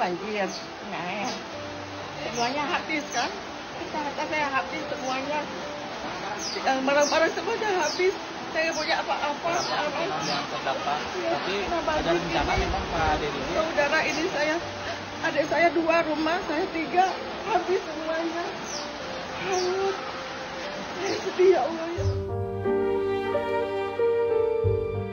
banjir. Nah, semuanya habis kan? Kata saya habis semuanya. Barang-barang semua sudah habis. Saya punya apa-apa. Yang terdampak. Tapi ada rencana memang Pak Dedy. Saudara ini adik saya 2 rumah, saya 3, habis semuanya. Hanyut. Saya sedih ya Allah ya.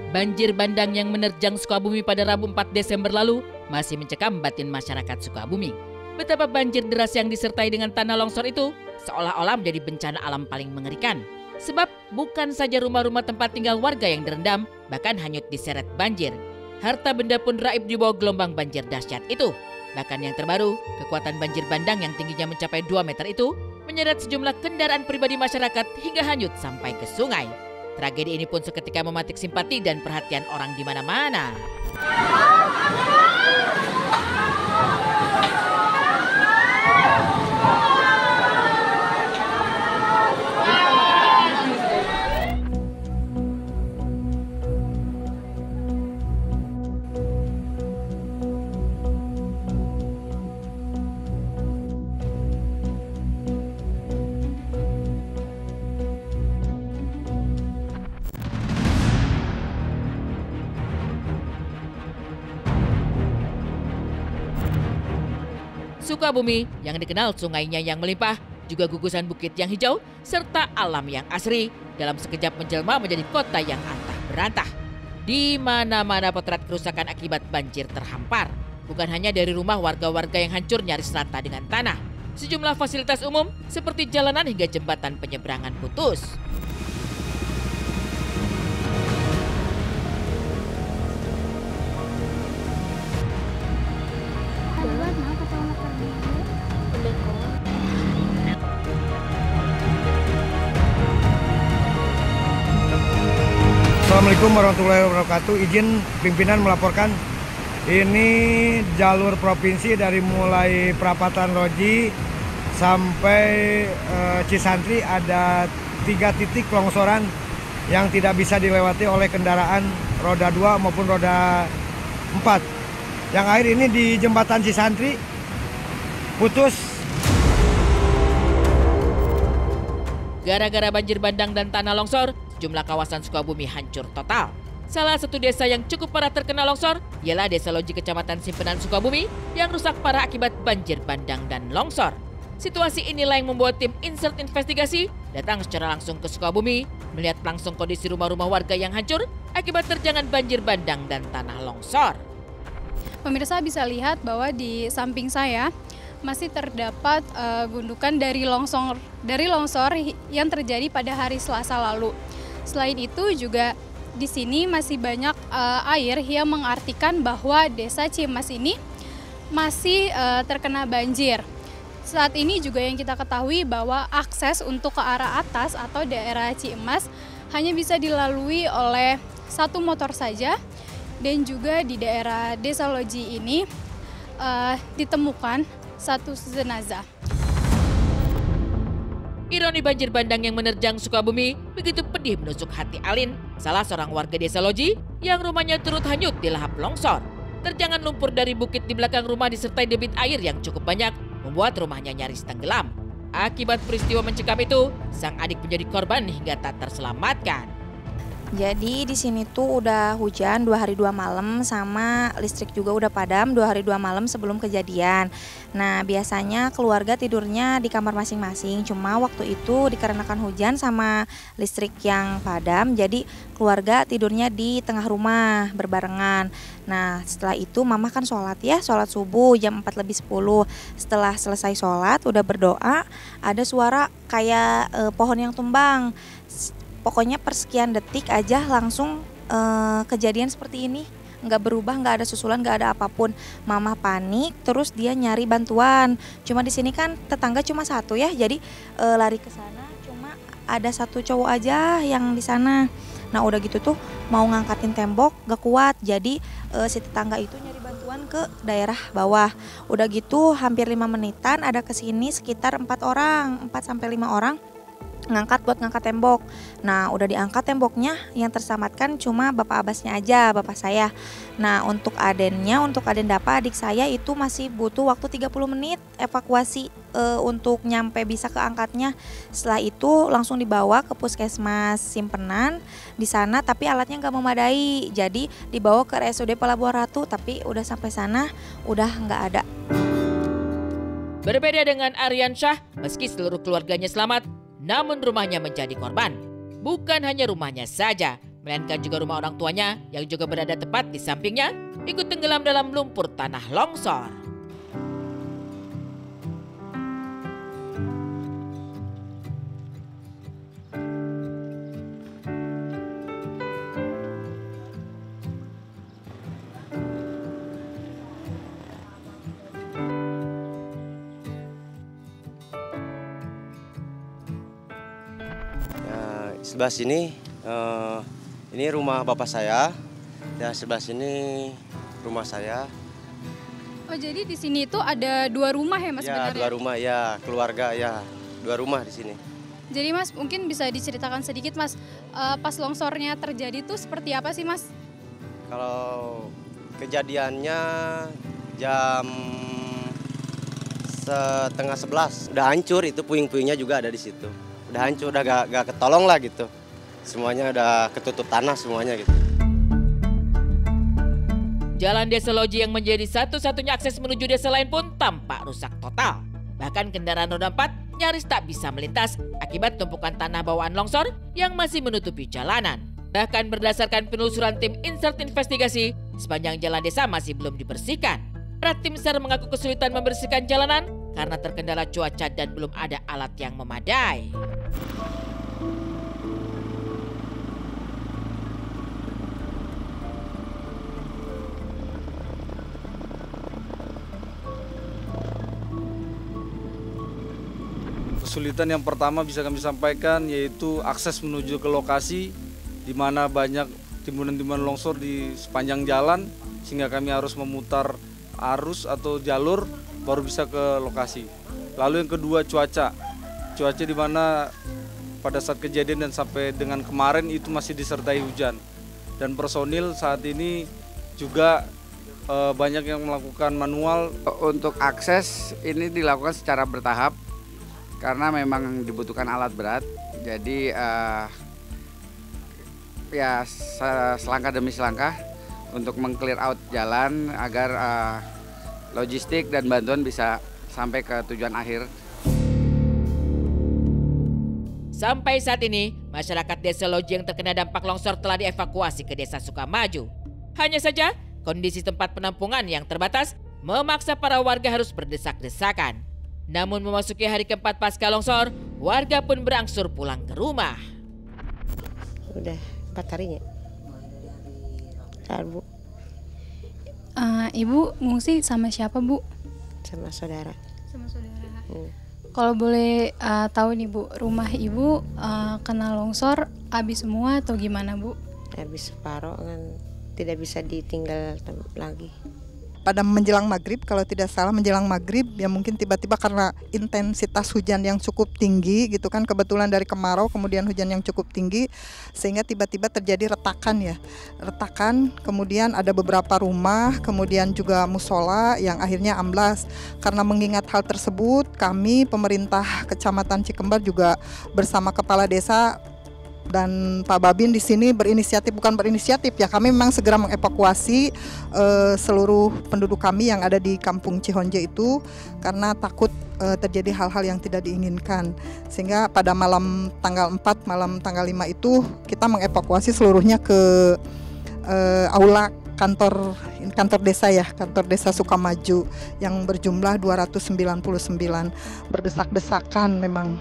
Banjir bandang yang menerjang Sukabumi pada Rabu 4 Desember lalu masih mencekam batin masyarakat Sukabumi. Betapa banjir deras yang disertai dengan tanah longsor itu seolah-olah menjadi bencana alam paling mengerikan. Sebab bukan saja rumah-rumah tempat tinggal warga yang direndam, bahkan hanyut diseret banjir. Harta benda pun raib di bawah gelombang banjir dahsyat itu. Bahkan yang terbaru, kekuatan banjir bandang yang tingginya mencapai 2 meter itu menyeret sejumlah kendaraan pribadi masyarakat hingga hanyut sampai ke sungai. Tragedi ini pun seketika mematik simpati dan perhatian orang di mana-mana. Sukabumi yang dikenal sungainya yang melimpah, juga gugusan bukit yang hijau, serta alam yang asri, dalam sekejap menjelma menjadi kota yang antah berantah. Di mana-mana potret kerusakan akibat banjir terhampar. Bukan hanya dari rumah warga-warga yang hancur nyaris rata dengan tanah. Sejumlah fasilitas umum seperti jalanan hingga jembatan penyeberangan putus. Assalamualaikum warahmatullahi wabarakatuh. Izin pimpinan melaporkan ini jalur provinsi dari mulai Perapatan Roji sampai Cisantri ada 3 titik longsoran yang tidak bisa dilewati oleh kendaraan roda 2 maupun roda 4. Yang akhir ini di jembatan Cisantri putus. Gara-gara banjir bandang dan tanah longsor, sejumlah kawasan Sukabumi hancur total. Salah satu desa yang cukup parah terkena longsor ialah Desa Loji Kecamatan Simpenan Sukabumi yang rusak parah akibat banjir bandang dan longsor. Situasi inilah yang membuat tim Insert Investigasi datang secara langsung ke Sukabumi melihat langsung kondisi rumah-rumah warga yang hancur akibat terjangan banjir bandang dan tanah longsor. Pemirsa bisa lihat bahwa di samping saya masih terdapat gundukan dari longsor yang terjadi pada hari Selasa lalu. Selain itu juga di sini masih banyak air yang mengartikan bahwa Desa Cimas ini masih terkena banjir. Saat ini juga yang kita ketahui bahwa akses untuk ke arah atas atau daerah Cimas hanya bisa dilalui oleh 1 motor saja, dan juga di daerah Desa Loji ini ditemukan 1 jenazah. Ironi banjir bandang yang menerjang Sukabumi begitu pedih menusuk hati Alin, salah seorang warga Desa Loji yang rumahnya turut hanyut di lahap longsor. Terjangan lumpur dari bukit di belakang rumah disertai debit air yang cukup banyak membuat rumahnya nyaris tenggelam. Akibat peristiwa mencekam itu, sang adik menjadi korban hingga tak terselamatkan. Jadi di sini tuh udah hujan 2 hari 2 malam, sama listrik juga udah padam 2 hari 2 malam sebelum kejadian. Nah biasanya keluarga tidurnya di kamar masing-masing, cuma waktu itu dikarenakan hujan sama listrik yang padam, jadi keluarga tidurnya di tengah rumah berbarengan. Nah setelah itu mama kan sholat subuh jam 4:10. Setelah selesai sholat udah berdoa, ada suara kayak pohon yang tumbang. Pokoknya persekian detik aja langsung kejadian seperti ini, nggak berubah, nggak ada susulan, nggak ada apapun. Mama panik, terus dia nyari bantuan. Cuma di sini kan tetangga cuma 1 ya, jadi lari ke sana. Cuma ada 1 cowok aja yang di sana. Nah udah gitu tuh mau ngangkatin tembok nggak kuat, jadi si tetangga itu nyari bantuan ke daerah bawah. Udah gitu hampir 5 menitan ada kesini sekitar 4 sampai 5 orang. buat ngangkat tembok. Nah, udah diangkat temboknya, yang tersamatkan cuma bapak abasnya aja, bapak saya. Nah, untuk aden Dapa adik saya itu masih butuh waktu 30 menit evakuasi untuk nyampe bisa keangkatnya. Setelah itu langsung dibawa ke puskesmas Simpenan di sana, tapi alatnya nggak memadai. Jadi dibawa ke RSUD Pelabuhan Ratu, tapi udah sampai sana udah nggak ada. Berbeda dengan Aryan Syah, meski seluruh keluarganya selamat, namun rumahnya menjadi korban. Bukan hanya rumahnya saja, melainkan juga rumah orang tuanya yang juga berada tepat di sampingnya ikut tenggelam dalam lumpur tanah longsor. Sebelah sini ini rumah bapak saya, dan sebelah sini rumah saya. Oh, jadi di sini itu ada 2 rumah ya Mas? Ya, sebenarnya? 2 rumah ya, keluarga ya, 2 rumah di sini. Jadi Mas mungkin bisa diceritakan sedikit Mas, pas longsornya terjadi itu seperti apa sih Mas? Kalau kejadiannya jam setengah 11, udah hancur, itu puing-puingnya juga ada di situ. Udah hancur, udah gak ketolong lah gitu. Semuanya udah ketutup tanah semuanya gitu. Jalan Desa Loji yang menjadi satu-satunya akses menuju desa lain pun tampak rusak total. Bahkan kendaraan roda 4 nyaris tak bisa melintas akibat tumpukan tanah bawaan longsor yang masih menutupi jalanan. Bahkan berdasarkan penelusuran tim Insert Investigasi, sepanjang jalan desa masih belum dibersihkan. Para tim SAR mengaku kesulitan membersihkan jalanan karena terkendala cuaca dan belum ada alat yang memadai. Kesulitan yang pertama bisa kami sampaikan yaitu akses menuju ke lokasi di mana banyak timbunan-timbunan longsor di sepanjang jalan sehingga kami harus memutar arus atau jalur baru bisa ke lokasi. Lalu yang kedua cuaca di mana pada saat kejadian dan sampai dengan kemarin itu masih disertai hujan. Dan personil saat ini juga banyak yang melakukan manual. Untuk akses ini dilakukan secara bertahap karena memang dibutuhkan alat berat. Jadi ya selangkah demi selangkah untuk meng-clear out jalan agar logistik dan bantuan bisa sampai ke tujuan akhir. Sampai saat ini, masyarakat Desa Loji yang terkena dampak longsor telah dievakuasi ke Desa Sukamaju. Hanya saja, kondisi tempat penampungan yang terbatas memaksa para warga harus berdesak-desakan. Namun memasuki hari keempat pasca longsor, warga pun berangsur pulang ke rumah. Udah 4 harinya. Bu. Ibu ngungsi sama siapa Bu? Sama saudara. Sama saudara. Kalau boleh tahu nih Bu, rumah Ibu kena longsor habis semua atau gimana Bu? Habis separuh kan tidak bisa ditinggal lagi. Pada menjelang maghrib, kalau tidak salah menjelang maghrib, ya mungkin tiba-tiba karena intensitas hujan yang cukup tinggi gitu kan, kebetulan dari kemarau kemudian hujan yang cukup tinggi sehingga tiba-tiba terjadi retakan, kemudian ada beberapa rumah, kemudian juga musola yang akhirnya amblas. Karena mengingat hal tersebut, kami pemerintah Kecamatan Cikembar juga bersama kepala desa dan Pak Babin di sini bukan berinisiatif ya, kami memang segera mengevakuasi seluruh penduduk kami yang ada di Kampung Cihonje itu karena takut terjadi hal-hal yang tidak diinginkan. Sehingga pada malam tanggal 4, malam tanggal 5 itu kita mengevakuasi seluruhnya ke aula kantor desa ya, kantor desa Sukamaju yang berjumlah 299. Berdesak-desakan memang.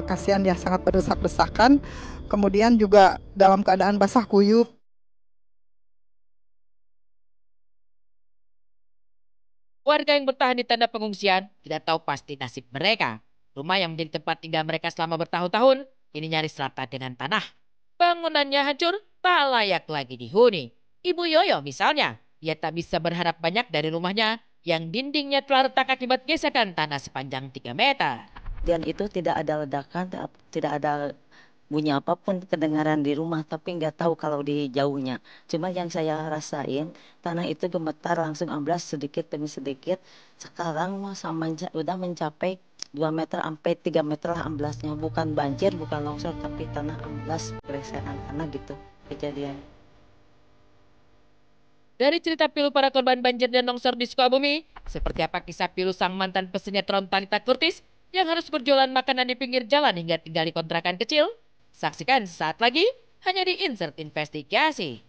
Kasihan ya, sangat berdesak-desakan, kemudian juga dalam keadaan basah kuyup. Warga yang bertahan di tenda pengungsian tidak tahu pasti nasib mereka. Rumah yang menjadi tempat tinggal mereka selama bertahun-tahun ini nyaris rata dengan tanah. Bangunannya hancur, tak layak lagi dihuni. Ibu Yoyo misalnya, ia tak bisa berharap banyak dari rumahnya yang dindingnya telah retak akibat gesekan tanah sepanjang 3 meter. Dan itu tidak ada ledakan, tidak ada bunyi apapun kedengaran di rumah, tapi nggak tahu kalau di jauhnya. Cuma yang saya rasain, tanah itu gemetar langsung amblas sedikit demi sedikit. Sekarang udah mencapai 2 meter sampai 3 meter lah amblasnya. Bukan banjir, bukan longsor, tapi tanah amblas bereseran tanah gitu kejadian. Dari cerita pilu para korban banjir dan longsor di Sukabumi, seperti apa kisah pilu sang mantan pesinetron Talita Kurtis yang harus berjualan makanan di pinggir jalan hingga tinggal di kontrakan kecil? Saksikan saat lagi hanya di Insert Investigasi.